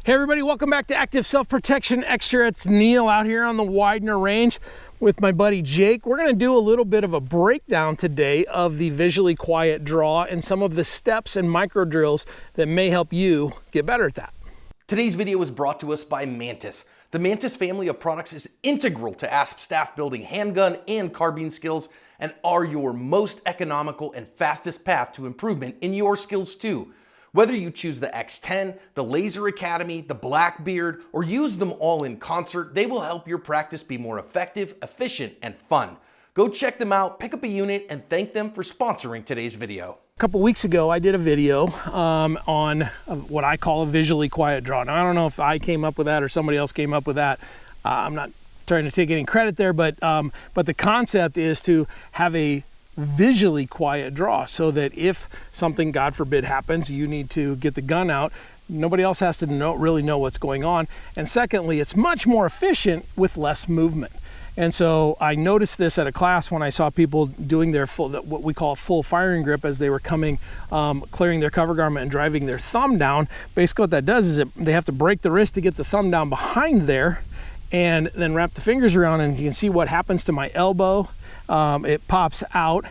Hey everybody, welcome back to Active Self-Protection Extra. It's Neil out here on the Widener Range with my buddy Jake. We're gonna do a little bit of a breakdown today of the visually quiet draw and some of the steps and micro drills that may help you get better at that. Today's video is brought to us by Mantis. The Mantis family of products is integral to ASP staff building handgun and carbine skills and are your most economical and fastest path to improvement in your skills too. Whether you choose the X10, the Laser Academy, the Blackbeard, or use them all in concert, they will help your practice be more effective, efficient, and fun. Go check them out, pick up a unit, and thank them for sponsoring today's video. A couple weeks ago, I did a video on what I call a visually quiet draw. Now, I don't know if I came up with that or somebody else came up with that. I'm not trying to take any credit there, but the concept is to have a visually quiet draw so that if something, God forbid, happens, you need to get the gun out. Nobody else has to really know what's going on. And secondly, it's much more efficient with less movement. And so I noticed this at a class when I saw people doing their what we call full firing grip as they were coming, clearing their cover garment and driving their thumb down. Basically what that does is they have to break the wrist to get the thumb down behind there and then wrap the fingers around, and you can see what happens to my elbow. It pops out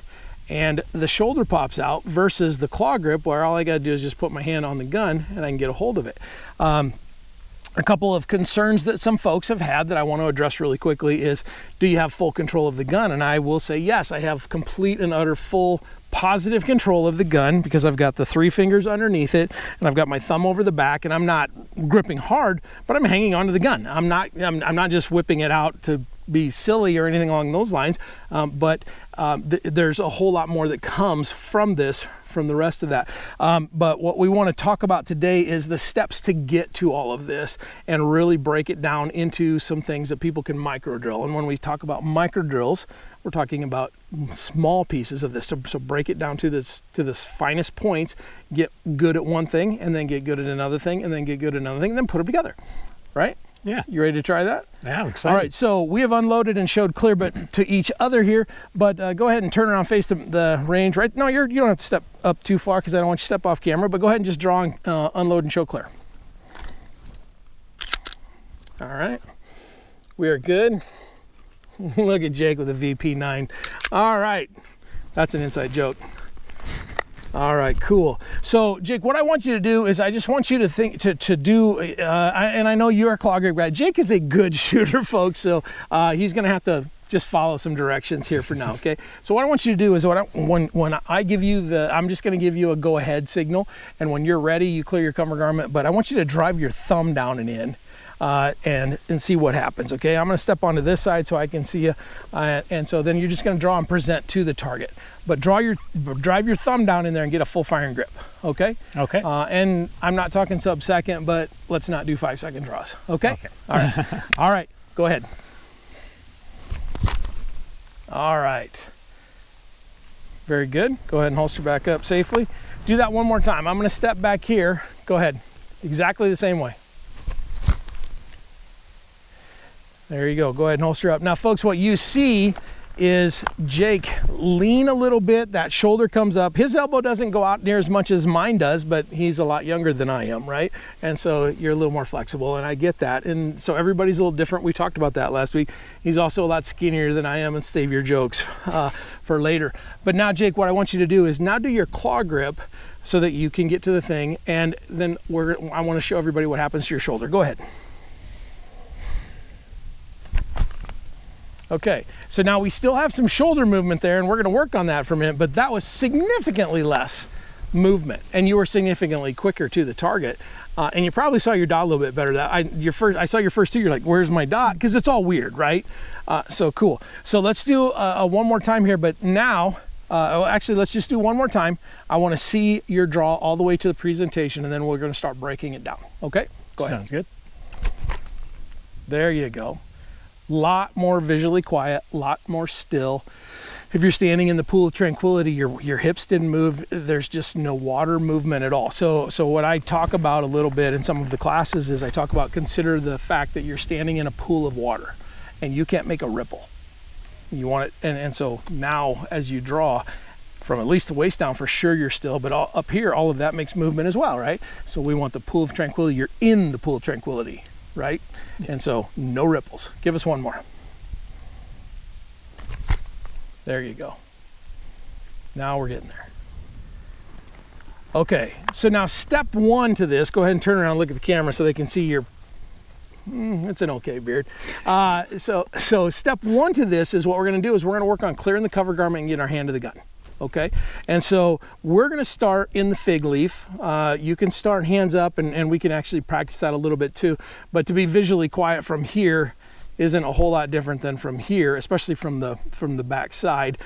and the shoulder pops out versus the claw grip where all I got to do is just put my hand on the gun and I can get a hold of it. A couple of concerns that some folks have had that I want to address really quickly is, do you have full control of the gun? And I will say yes, I have complete and utter full positive control of the gun because I've got the 3 fingers underneath it and I've got my thumb over the back and I'm not gripping hard, but I'm hanging onto the gun. I'm not just whipping it out to be silly or anything along those lines, but there's a whole lot more that comes from this, from the rest of that. But what we want to talk about today is the steps to get to all of this and really break it down into some things that people can micro drill. And when we talk about micro drills, we're talking about small pieces of this. So break it down to this finest points, get good at one thing and then get good at another thing and then get good at another thing and then put them together, right? Yeah. You ready to try that? Yeah, I'm excited. All right, so we have unloaded and showed clear but to each other here, but go ahead and turn around, face the range, right? No, you don't have to step up too far because I don't want you to step off camera, but go ahead and just draw and unload and show clear. All right, we are good. Look at Jake with a VP9. All right, that's an inside joke. All right, cool. So Jake, what I want you to do is I just want you to think to do, and I know you're a claw grip guy. Jake is a good shooter, folks, so he's gonna have to just follow some directions here for now, okay? So what I want you to do is when I give you I'm just gonna give you a go ahead signal, and when you're ready, you clear your cover garment, but I want you to drive your thumb down and in. And see what happens, okay? I'm gonna step onto this side so I can see you, and so then you're just gonna draw and present to the target. But drive your thumb down in there and get a full firing grip, okay? Okay. And I'm not talking sub-second, but let's not do 5-second draws, okay? Okay. All right, all right, go ahead. All right, very good. Go ahead and holster back up safely. Do that one more time. I'm gonna step back here. Go ahead, exactly the same way. There you go, go ahead and holster up. Now folks, what you see is Jake lean a little bit, that shoulder comes up. His elbow doesn't go out near as much as mine does, but he's a lot younger than I am, right? And so you're a little more flexible, and I get that. And so everybody's a little different. We talked about that last week. He's also a lot skinnier than I am, and save your jokes for later. But now Jake, what I want you to do is now do your claw grip so that you can get to the thing, and then I want to show everybody what happens to your shoulder. Go ahead. Okay, so now we still have some shoulder movement there, and we're gonna work on that for a minute, but that was significantly less movement, and you were significantly quicker to the target, and you probably saw your dot a little bit better. I saw your first two, you're like, where's my dot? Because it's all weird, right? So cool. So let's do one more time here, but now, actually, let's just do one more time. I wanna see your draw all the way to the presentation, and then we're gonna start breaking it down, okay? Go ahead. Sounds good. There you go. Lot more visually quiet, lot more still. If you're standing in the pool of tranquility, your hips didn't move. There's just no water movement at all. So what I talk about a little bit in some of the classes is I talk about consider the fact that you're standing in a pool of water and you can't make a ripple. You want it, and so now as you draw, from at least the waist down, for sure you're still, but up here, all of that makes movement as well, right? So we want the pool of tranquility. You're in the pool of tranquility, right? And so no ripples. Give us one more. There you go. Now we're getting there. Okay, so now step one to this, go ahead and turn around and look at the camera so they can see your, it's an okay beard. So step one to this is what we're gonna do is we're gonna work on clearing the cover garment and getting our hand to the gun. Okay, and so we're gonna start in the fig leaf. You can start hands up and we can actually practice that a little bit too, but to be visually quiet from here isn't a whole lot different than from here, especially from the back side.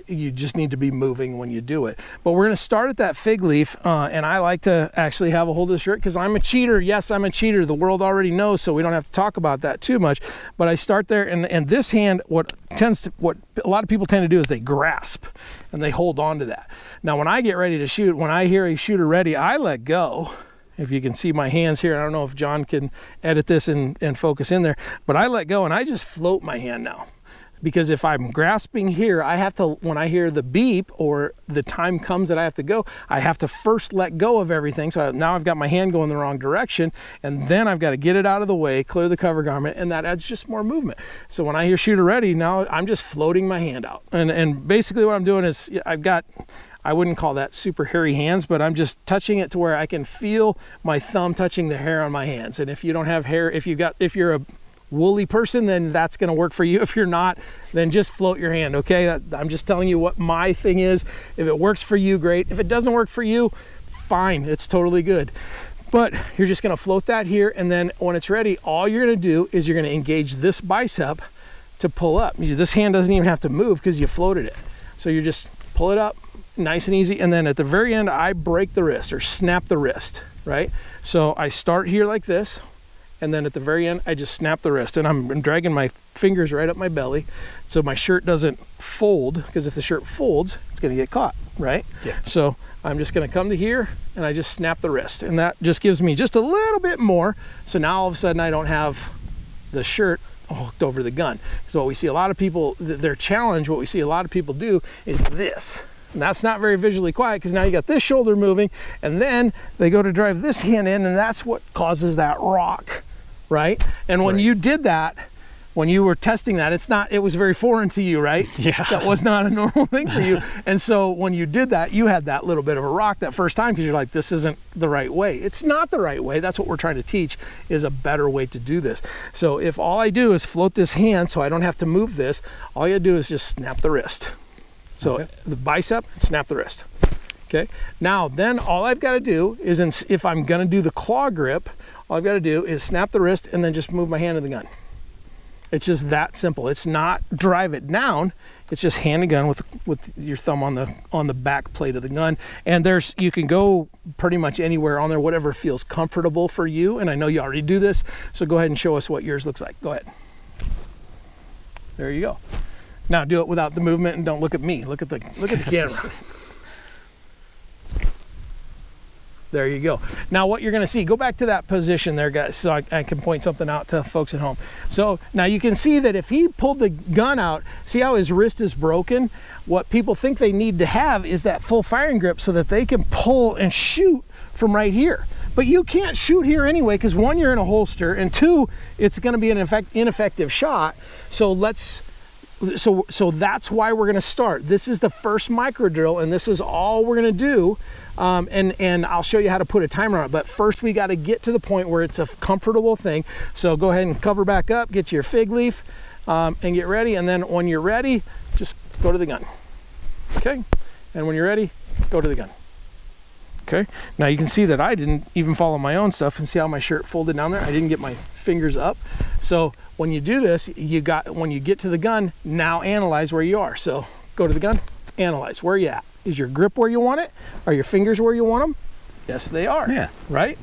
You just need to be moving when you do it. But we're gonna start at that fig leaf, and I like to actually have a hold of the shirt because I'm a cheater. Yes, I'm a cheater. The world already knows, so we don't have to talk about that too much. But I start there, and this hand, what a lot of people tend to do is they grasp and they hold on to that. Now, when I get ready to shoot, when I hear a shooter ready, I let go. If you can see my hands here, I don't know if John can edit this and focus in there, but I let go and I just float my hand now. Because if I'm grasping here, I have to, when I hear the beep or the time comes that I have to go, I have to first let go of everything. So now I've got my hand going the wrong direction, and then I've got to get it out of the way, clear the cover garment, and that adds just more movement. So when I hear shooter ready, now I'm just floating my hand out. And basically what I'm doing is I wouldn't call that super hairy hands, but I'm just touching it to where I can feel my thumb touching the hair on my hands. And if you don't have hair, if you're a woolly person, then that's going to work for you. If you're not, then just float your hand. Okay, I'm just telling you what my thing is. If it works for you, great. If it doesn't work for you, fine, it's totally good. But you're just going to float that here, and then when it's ready, all you're going to do is you're going to engage this bicep to pull up. This hand doesn't even have to move because you floated it. So you just pull it up nice and easy, and then at the very end I break the wrist or snap the wrist, right? So I start here like this, and then at the very end I just snap the wrist, and I'm dragging my fingers right up my belly so my shirt doesn't fold, because if the shirt folds it's going to get caught, right? Yeah. So I'm just going to come to here and I just snap the wrist, and that just gives me just a little bit more. So now all of a sudden I don't have the shirt hooked over the gun. So what we see a lot of people, their challenge, what we see a lot of people do is this. And that's not very visually quiet, because now you got this shoulder moving, and then they go to drive this hand in, and that's what causes that rock, right? And when you did that, when you were testing that, it was very foreign to you, right? Yeah. That was not a normal thing for you. And so when you did that, you had that little bit of a rock that first time, because you're like, this isn't the right way. It's not the right way. That's what we're trying to teach, is a better way to do this. So if all I do is float this hand so I don't have to move this, all you do is just snap the wrist. So the bicep, snap the wrist. Okay. Now, then all I've got to do is, if I'm going to do the claw grip, all I've got to do is snap the wrist and then just move my hand to the gun. It's just that simple. It's not drive it down. It's just hand the gun with your thumb on the back plate of the gun. And you can go pretty much anywhere on there, whatever feels comfortable for you. And I know you already do this, so go ahead and show us what yours looks like. Go ahead. There you go. Now do it without the movement, and don't look at me. Look at the camera. There you go. Now what you're gonna see, go back to that position there, guys, so I can point something out to folks at home. So now you can see that if he pulled the gun out, see how his wrist is broken? What people think they need to have is that full firing grip so that they can pull and shoot from right here. But you can't shoot here anyway, because one, you're in a holster, and two, it's gonna be an ineffective shot. So that's why we're gonna start. This is the first micro drill, and this is all we're gonna do. And I'll show you how to put a timer on it. But first we gotta get to the point where it's a comfortable thing. So go ahead and cover back up, get your fig leaf, and get ready. And then when you're ready, just go to the gun, okay? And when you're ready, go to the gun. Okay, now you can see that I didn't even follow my own stuff, and see how my shirt folded down there? I didn't get my fingers up. So when you do this, when you get to the gun, now analyze where you are. So go to the gun, analyze where you at. Is your grip where you want it? Are your fingers where you want them? Yes, they are. Yeah. Right?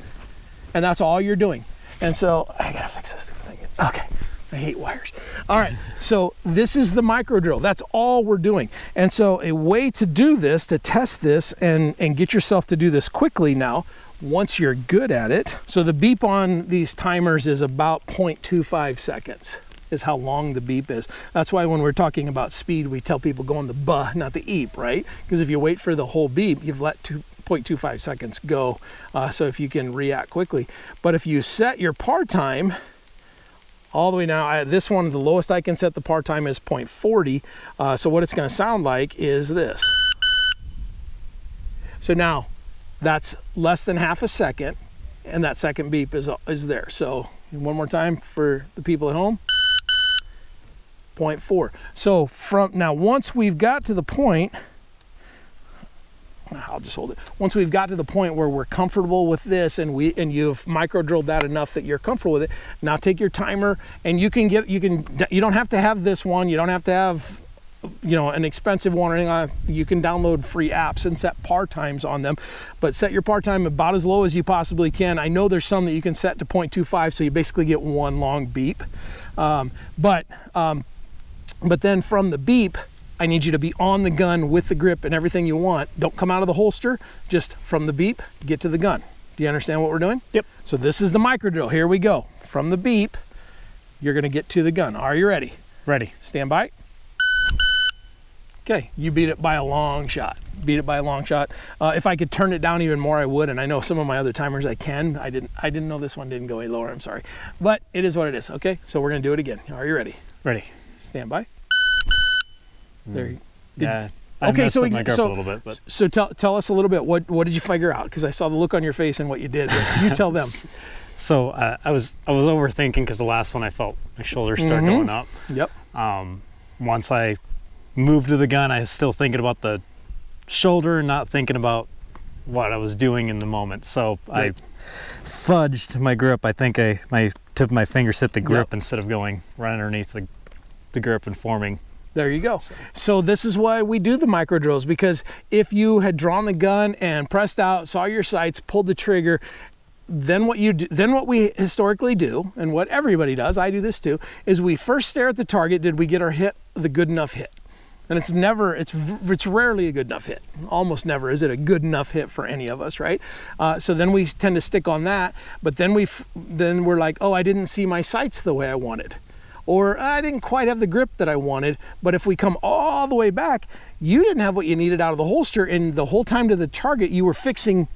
And that's all you're doing. And so I gotta fix this stupid thing. Okay. I hate wires. All right, so this is the micro drill. That's all we're doing. And so a way to do this, to test this and get yourself to do this quickly now, once you're good at it. So the beep on these timers is about 0.25 seconds. is how long the beep is. That's why when we're talking about speed, we tell people go on the buh, not the eep, right? Because if you wait for the whole beep, you've let 2.25 seconds go. So if you can react quickly. But if you set your par time all the way down, this one, the lowest I can set the par time is 0.40. So what it's going to sound like is this. So now that's less than half a second, and that second beep is there. So one more time for the people at home. 0.4. So from now, once we've got to the point, I'll just hold it. Once we've got to the point where we're comfortable with this, and you've micro drilled that enough that you're comfortable with it, now take your timer, and you don't have to have this one. You don't have to have, you know, an expensive one or anything. You can download free apps and set par times on them, but set your par time about as low as you possibly can. I know there's some that you can set to 0.25, so you basically get one long beep. But then from the beep, I need you to be on the gun with the grip and everything you want. Don't come out of the holster, just from the beep, get to the gun. Do you understand what we're doing? Yep. So this is the micro drill. Here we go. From the beep, you're gonna get to the gun. Are you ready? Ready. Stand by. Okay, you beat it by a long shot. Beat it by a long shot. If I could turn it down even more, I would, and I know some of my other timers I can. I didn't know this one didn't go any lower, I'm sorry. But it is what it is, okay? So we're gonna do it again. Are you ready? Ready. Stand by. There. Yeah. I Okay, messed so up my grip a little bit, but so tell us a little bit. What did you figure out? Because I saw the look on your face and what you did. You tell them. So I was overthinking because the last one I felt my shoulders start going up. Yep. Once I moved to the gun, I was still thinking about the shoulder and not thinking about what I was doing in the moment. So Right. I fudged my grip. I think my tip of my fingers hit the grip instead of going right underneath the grip and forming. There you go. So this is why we do the micro drills, because if you had drawn the gun and pressed out, saw your sights, pulled the trigger, then what we historically do, and what everybody does, I do this too, is we first stare at the target. Did we get our hit, the good enough hit? And it's rarely a good enough hit. Almost never is it a good enough hit for any of us, right? So then we tend to stick on that, but then we're like, oh, I didn't see my sights the way I wanted. Or I didn't quite have the grip that I wanted. But if we come all the way back, you didn't have what you needed out of the holster, and the whole time to the target, you were fixing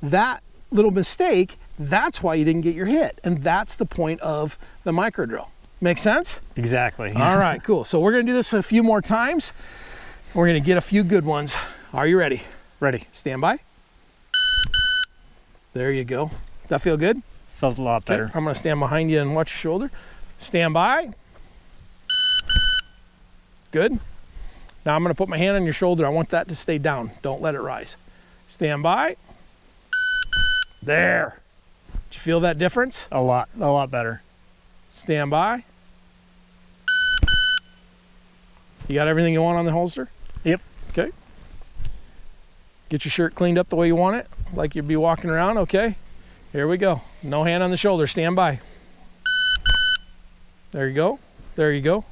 that little mistake. That's why you didn't get your hit. And that's the point of the micro drill. Make sense? Exactly. All right, cool. So we're gonna do this a few more times. We're gonna get a few good ones. Are you ready? Ready. Stand by. There you go. That feel good? Felt a lot better. Okay. I'm gonna stand behind you and watch your shoulder. Stand by. Good. Now I'm gonna put my hand on your shoulder. I want that to stay down. Don't let it rise. Stand by. There. Did you feel that difference? A lot better. Stand by. You got everything you want on the holster? Yep. Okay. Get your shirt cleaned up the way you want it, like you'd be walking around. Okay. Here we go. No hand on the shoulder. Stand by. There you go. There you go.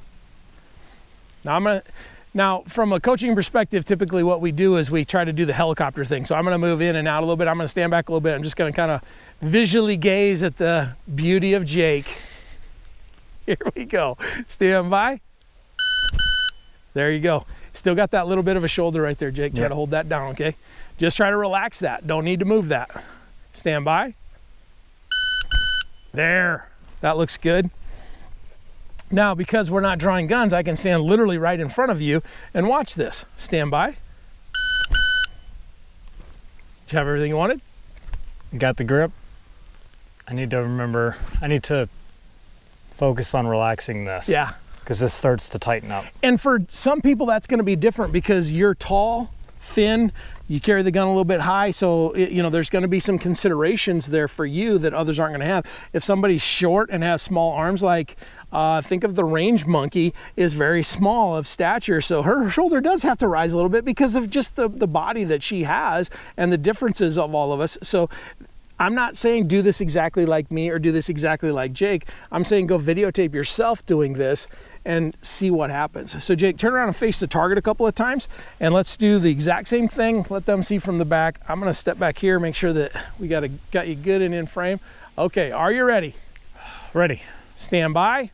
Now from a coaching perspective, typically what we do is we try to do the helicopter thing. So I'm going to move in and out a little bit. I'm going to stand back a little bit. I'm just going to kind of visually gaze at the beauty of Jake. Here we go. Stand by. There you go. Still got that little bit of a shoulder right there, Jake. Try to hold that down, okay? Just try to relax that. Don't need to move that. Stand by. There. That looks good. Now, because we're not drawing guns, I can stand literally right in front of you and watch this. Stand by. Did you have everything you wanted? Got the grip. I need to focus on relaxing this. Yeah. Because this starts to tighten up. And for some people, that's going to be different because you're tall, thin, you carry the gun a little bit high, so there's going to be some considerations there for you that others aren't going to have. If somebody's short and has small arms, like think of the range monkey, is very small of stature, so her shoulder does have to rise a little bit because of just the body that she has and the differences of all of us. So I'm not saying do this exactly like me or do this exactly like Jake. I'm saying go videotape yourself doing this and see what happens. So Jake, turn around and face the target a couple of times, and let's do the exact same thing. Let them see from the back. I'm gonna step back here, make sure that we got you good and in frame. Okay, are you ready? Ready. Stand by.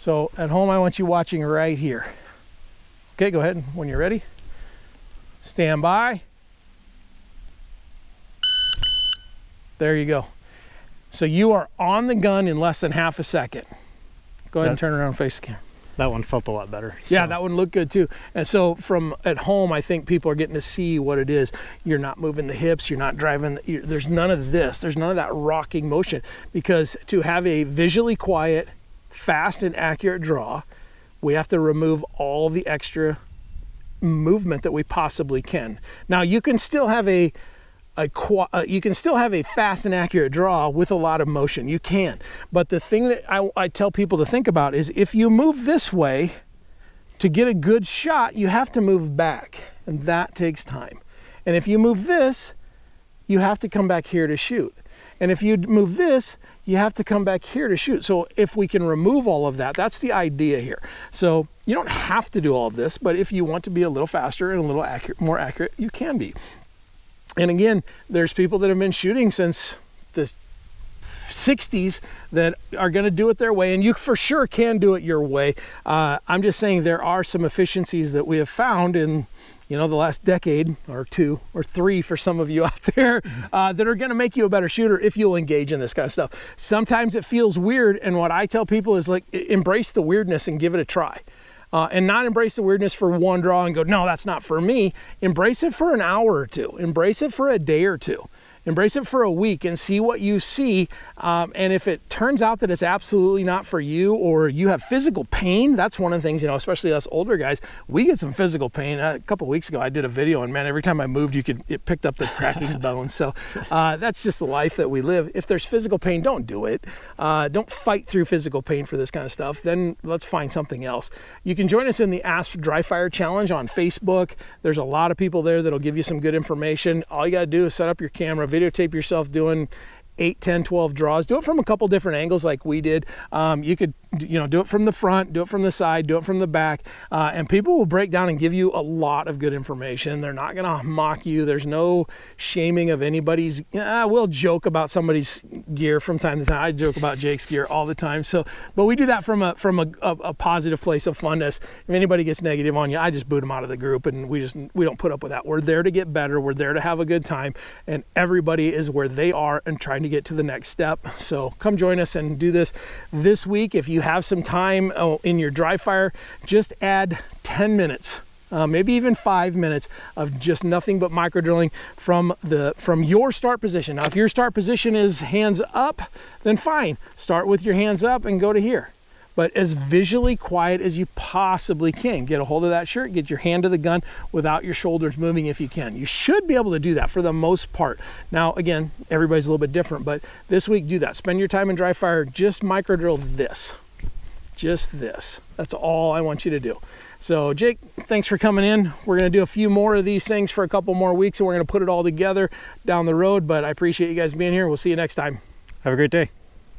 So at home, I want you watching right here. Okay, go ahead when you're ready. Stand by. There you go. So you are on the gun in less than half a second. Go ahead and turn around and face the camera. That one felt a lot better. Yeah, so. that one looked good too. And so from at home, I think people are getting to see what it is. You're not moving the hips, you're not driving, there's none of this. There's none of that rocking motion, because to have a visually quiet, fast and accurate draw, we have to remove all the extra movement that we possibly can. Now you can still have a fast and accurate draw with a lot of motion. You can, but the thing that I tell people to think about is, if you move this way to get a good shot, you have to move back, and that takes time. And if you move this, you have to come back here to shoot. And if you move this, you have to come back here to shoot. So if we can remove all of that, that's the idea here. So you don't have to do all of this, but if you want to be a little faster and a little more accurate, you can be. And again, there's people that have been shooting since the 60s that are going to do it their way, and you for sure can do it your way. I'm just saying there are some efficiencies that we have found in, you know, the last decade or 2 or 3 for some of you out there that are going to make you a better shooter if you'll engage in this kind of stuff. Sometimes it feels weird, and what I tell people is, like, embrace the weirdness and give it a try. And not embrace the weirdness for one draw and go, no, that's not for me. Embrace it for an hour or two. Embrace it for a day or two. Embrace it for a week and see what you see. And if it turns out that it's absolutely not for you, or you have physical pain, that's one of the things, you know, especially us older guys, we get some physical pain. A couple of weeks ago, I did a video, and man, every time I moved, it picked up the cracking bones. So that's just the life that we live. If there's physical pain, don't do it. Don't fight through physical pain for this kind of stuff. Then let's find something else. You can join us in the Asp Dry Fire Challenge on Facebook. There's a lot of people there that'll give you some good information. All you got to do is set up your camera, videotape yourself doing 8, 10, 12 draws. Do it from a couple different angles like we did. You could, you know, do it from the front, do it from the side, do it from the back, and people will break down and give you a lot of good information. They're not going to mock you. There's no shaming of anybody's. We'll joke about somebody's gear from time to time. I joke about Jake's gear all the time. So, but we do that from a positive place of funness. If anybody gets negative on you, I just boot them out of the group, and we don't put up with that. We're there to get better. We're there to have a good time, and everybody is where they are and trying to get to the next step. So come join us and do this week. If you have some time in your dry fire, just add 10 minutes, maybe even 5 minutes of just nothing but micro drilling from your start position. Now, if your start position is hands up, then fine. Start with your hands up and go to here. But as visually quiet as you possibly can. Get a hold of that shirt, get your hand to the gun without your shoulders moving if you can. You should be able to do that for the most part. Now, again, everybody's a little bit different, but this week do that. Spend your time in dry fire, just micro drill this. Just this. That's all I want you to do. So Jake, thanks for coming in. We're going to do a few more of these things for a couple more weeks, and we're going to put it all together down the road, but I appreciate you guys being here. We'll see you next time. Have a great day.